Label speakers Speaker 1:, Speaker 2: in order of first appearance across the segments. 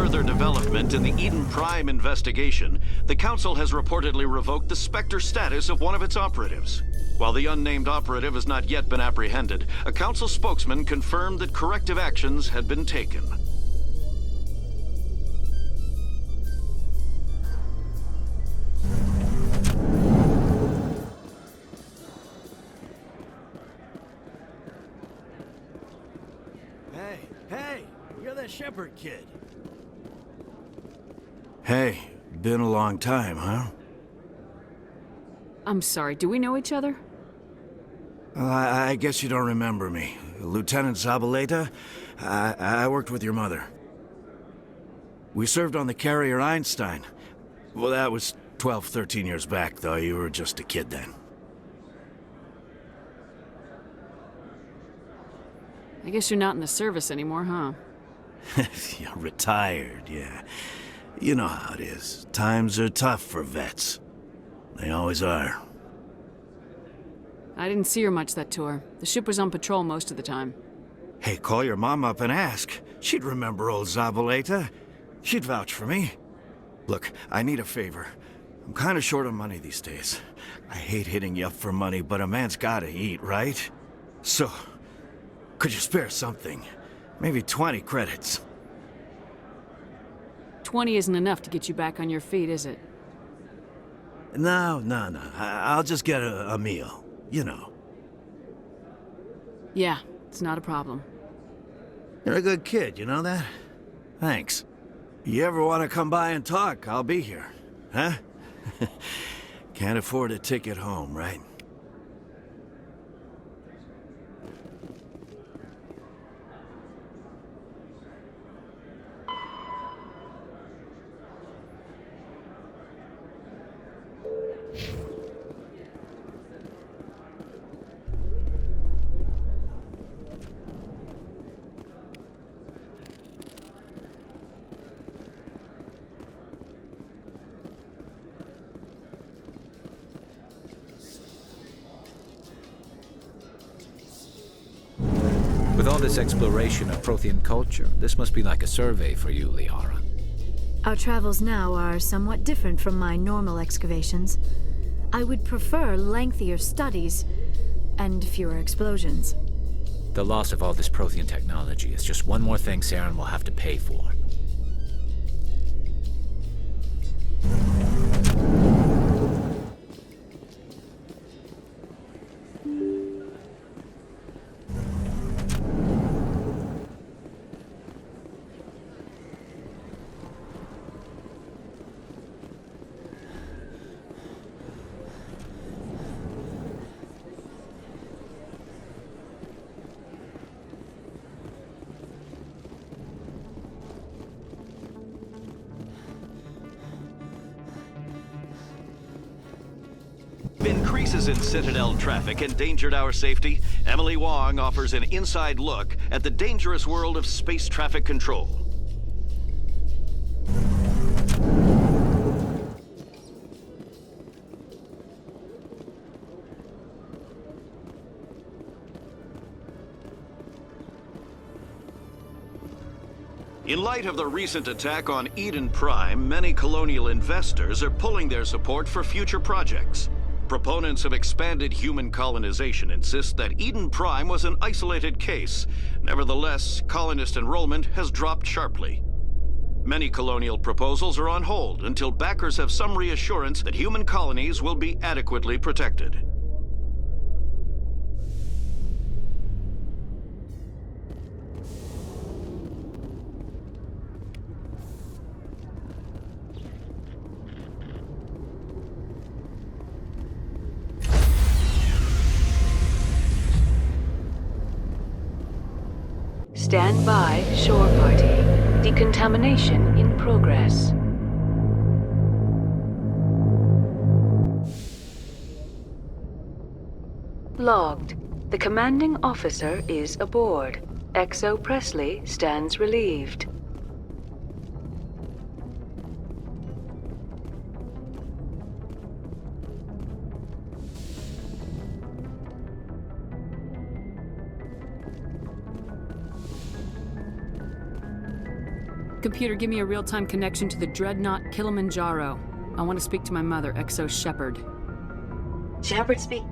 Speaker 1: further development in the Eden Prime investigation, the Council has reportedly revoked the Spectre status of one of its operatives. While the unnamed operative has not yet been apprehended, a Council spokesman confirmed that corrective actions had been taken.
Speaker 2: Hey, you're that Shepperd kid.
Speaker 3: Hey, been a long time, huh?
Speaker 4: I'm sorry, do we know each other?
Speaker 3: Well, I guess you don't remember me. Lieutenant Zabaleta? I worked with your mother. We served on the carrier Einstein. Well, that was 12, 13 years back, though. You were just a kid then.
Speaker 4: I guess you're not in the service anymore, huh?
Speaker 3: You're retired, yeah. You know how it is. Times are tough for vets. They always are.
Speaker 4: I didn't see her much that tour. The ship was on patrol most of the time.
Speaker 3: Hey, call your mom up and ask. She'd remember old Zabaleta. She'd vouch for me. Look, I need a favor. I'm kind of short on money these days. I hate hitting you up for money, but a man's gotta eat, right? So, could you spare something? Maybe 20 credits.
Speaker 4: 20 isn't enough to get you back on your feet, is it?
Speaker 3: No. I'll just get a meal, you know.
Speaker 4: Yeah, it's not a problem.
Speaker 3: You're a good kid, you know that? Thanks. You ever want to come by and talk, I'll be here. Huh? Can't afford a ticket home, right?
Speaker 5: With all this exploration of Prothean culture, this must be like a survey for you, Liara.
Speaker 6: Our travels now are somewhat different from my normal excavations. I would prefer lengthier studies and fewer explosions.
Speaker 5: The loss of all this Prothean technology is just one more thing Saren will have to pay for.
Speaker 1: Increases in Citadel traffic endangered our safety. Emily Wong offers an inside look at the dangerous world of space traffic control. In light of the recent attack on Eden Prime, many colonial investors are pulling their support for future projects. Proponents of expanded human colonization insist that Eden Prime was an isolated case. Nevertheless, colonist enrollment has dropped sharply. Many colonial proposals are on hold until backers have some reassurance that human colonies will be adequately protected.
Speaker 7: Stand by, shore party. Decontamination in progress. Logged. The commanding officer is aboard. XO Presley stands relieved.
Speaker 4: Computer, give me a real-time connection to the Dreadnought Kilimanjaro. I want to speak to my mother, XO Shepperd.
Speaker 8: Shepperd speak.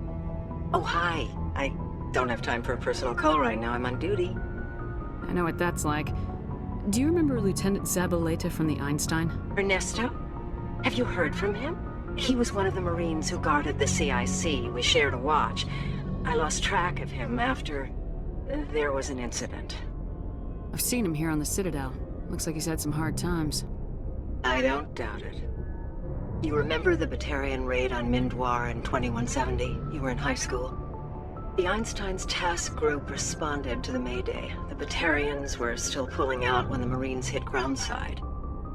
Speaker 8: Oh, hi. I don't have time for a personal call right now. I'm on duty.
Speaker 4: I know what that's like. Do you remember Lieutenant Zabaleta from the Einstein?
Speaker 8: Ernesto? Have you heard from him? He was one of the Marines who guarded the CIC. We shared a watch. I lost track of him after there was an incident.
Speaker 4: I've seen him here on the Citadel. Looks like he's had some hard times.
Speaker 8: I don't doubt it. You remember the Batarian raid on Mindwar in 2170? You were in high school. The Einstein's task group responded to the Mayday. The Batarians were still pulling out when the Marines hit groundside.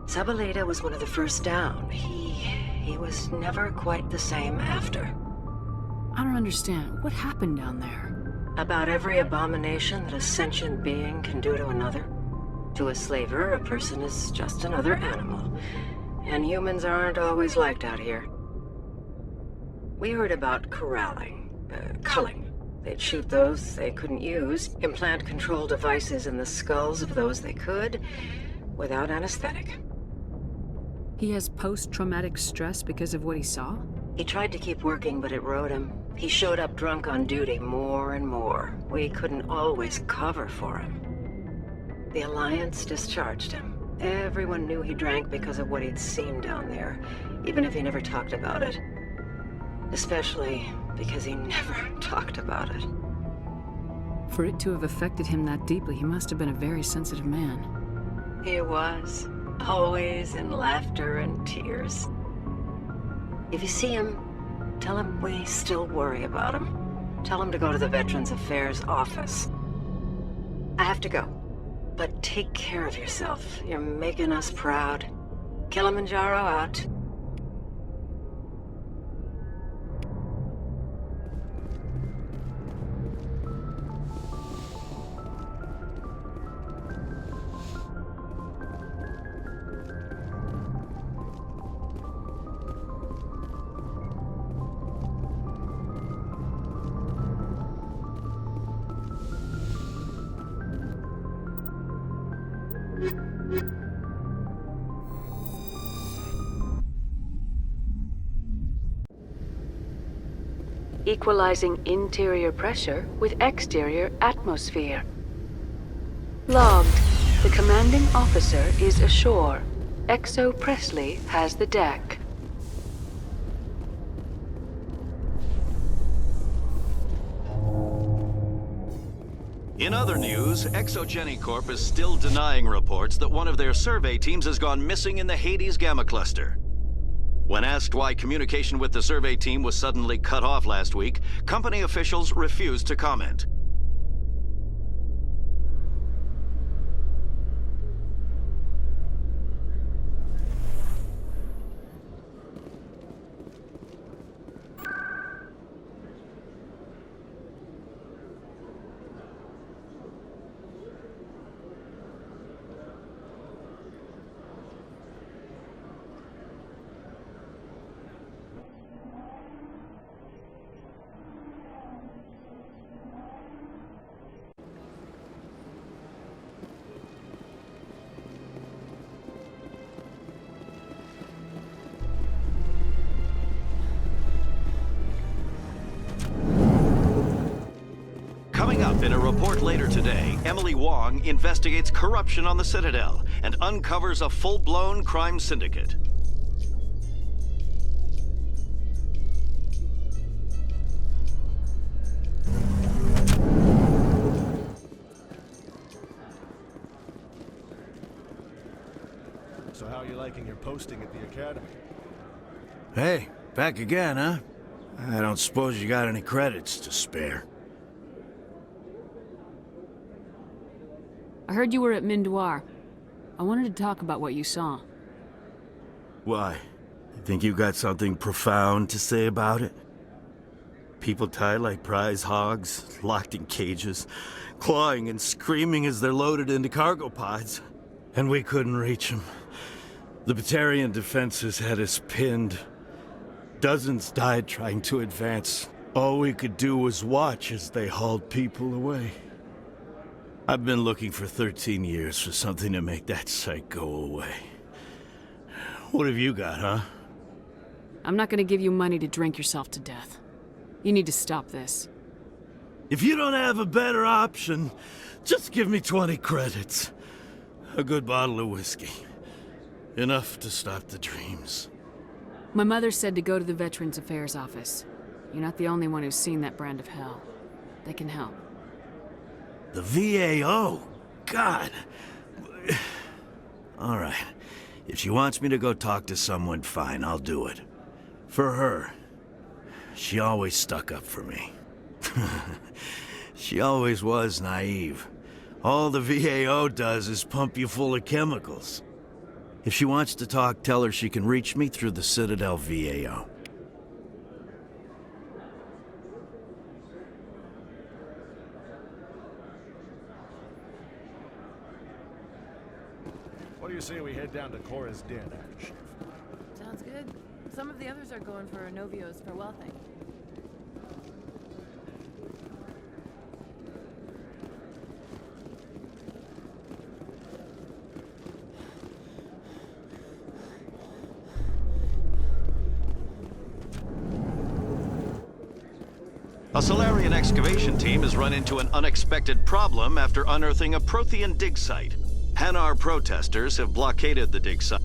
Speaker 8: Zabaleta was one of the first down. He was never quite the same after.
Speaker 4: I don't understand. What happened down there?
Speaker 8: About every abomination that a sentient being can do to another. To a slaver, a person is just another animal. And humans aren't always liked out here. We heard about corralling, culling. They'd shoot those they couldn't use, implant control devices in the skulls of those they could, without anesthetic.
Speaker 4: He has post-traumatic stress because of what he saw?
Speaker 8: He tried to keep working, but it rode him. He showed up drunk on duty more and more. We couldn't always cover for him. The Alliance discharged him. Everyone knew he drank because of what he'd seen down there, even if he never talked about it. Especially because he never talked about it.
Speaker 4: For it to have affected him that deeply, he must have been a very sensitive man.
Speaker 8: He was. Always in laughter and tears. If you see him, tell him we still worry about him. Tell him to go to the Veterans Affairs office. I have to go. But take care of yourself. You're making us proud. Kilimanjaro out.
Speaker 7: Equalizing interior pressure with exterior atmosphere. Logged. The commanding officer is ashore. XO Presley has the deck.
Speaker 1: In other news, ExoGeniCorp is still denying reports that one of their survey teams has gone missing in the Hades Gamma Cluster. When asked why communication with the survey team was suddenly cut off last week, company officials refused to comment. Coming up in a report later today, Emily Wong investigates corruption on the Citadel and uncovers a full-blown crime syndicate.
Speaker 2: So how are you liking your posting at the academy?
Speaker 3: Hey, back again, huh? I don't suppose you got any credits to spare.
Speaker 4: I heard you were at Mindwar. I wanted to talk about what you saw.
Speaker 3: Why? You think you got something profound to say about it? People tied like prize hogs, locked in cages, clawing and screaming as they're loaded into cargo pods. And we couldn't reach them. The Batarian defenses had us pinned. Dozens died trying to advance. All we could do was watch as they hauled people away. I've been looking for 13 years for something to make that sight go away. What have you got, huh?
Speaker 4: I'm not gonna give you money to drink yourself to death. You need to stop this.
Speaker 3: If you don't have a better option, just give me 20 credits. A good bottle of whiskey. Enough to stop the dreams.
Speaker 4: My mother said to go to the Veterans Affairs office. You're not the only one who's seen that brand of hell. They can help.
Speaker 3: The VAO? God. All right. If she wants me to go talk to someone, fine, I'll do it. For her. She always stuck up for me. She always was naive. All the VAO does is pump you full of chemicals. If she wants to talk, tell her she can reach me through the Citadel VAO.
Speaker 2: What do you say we head down to Cora's den after shift?
Speaker 9: Sounds good. Some of the others are going for Novio's farewell thing.
Speaker 1: A Solarian excavation team has run into an unexpected problem after unearthing a Prothean dig site. Hanar protesters have blockaded the dig site.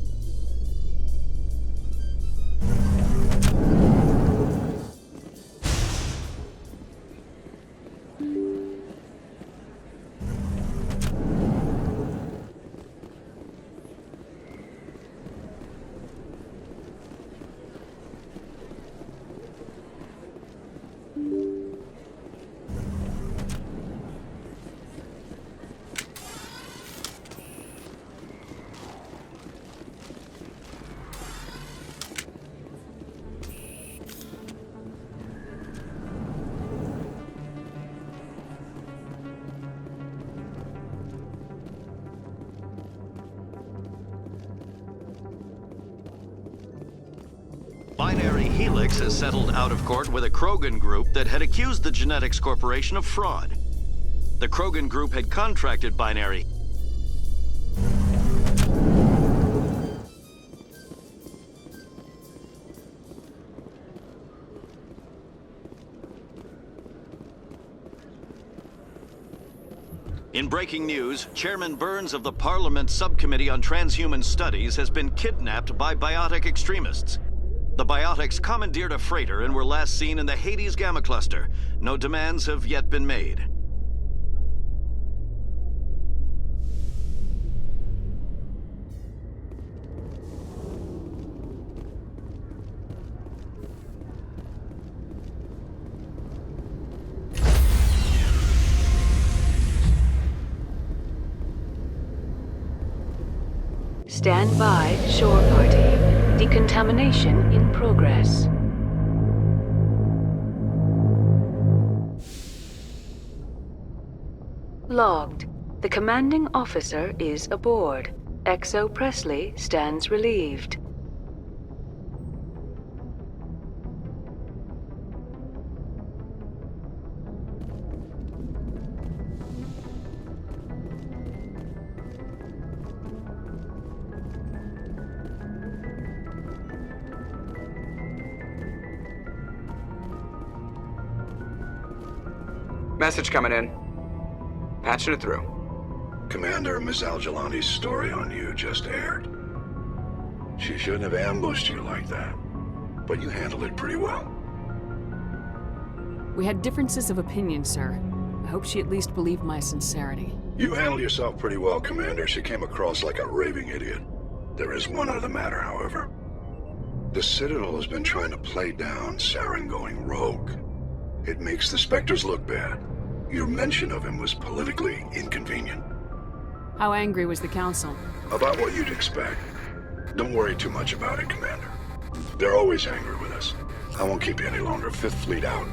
Speaker 1: Binary Helix has settled out of court with a Krogan group that had accused the Genetics Corporation of fraud. The Krogan group had contracted Binary. In breaking news, Chairman Burns of the Parliament Subcommittee on Transhuman Studies has been kidnapped by biotic extremists. The biotics commandeered a freighter and were last seen in the Hades Gamma Cluster. No demands have yet been made.
Speaker 7: Stand by, shore party. Decontamination in progress. Logged. The commanding officer is aboard. XO Presley stands relieved.
Speaker 10: Message coming in. Patching it through.
Speaker 11: Commander, Miss Al-Jalani's story on you just aired. She shouldn't have ambushed you like that, but you handled it pretty well.
Speaker 4: We had differences of opinion, sir. I hope she at least believed my sincerity.
Speaker 11: You handled yourself pretty well, Commander. She came across like a raving idiot. There is one other matter, however. The Citadel has been trying to play down Saren going rogue. It makes the Spectres look bad. Your mention of him was politically inconvenient.
Speaker 4: How angry was the Council?
Speaker 11: About what you'd expect. Don't worry too much about it, Commander. They're always angry with us. I won't keep you any longer. Fifth Fleet out.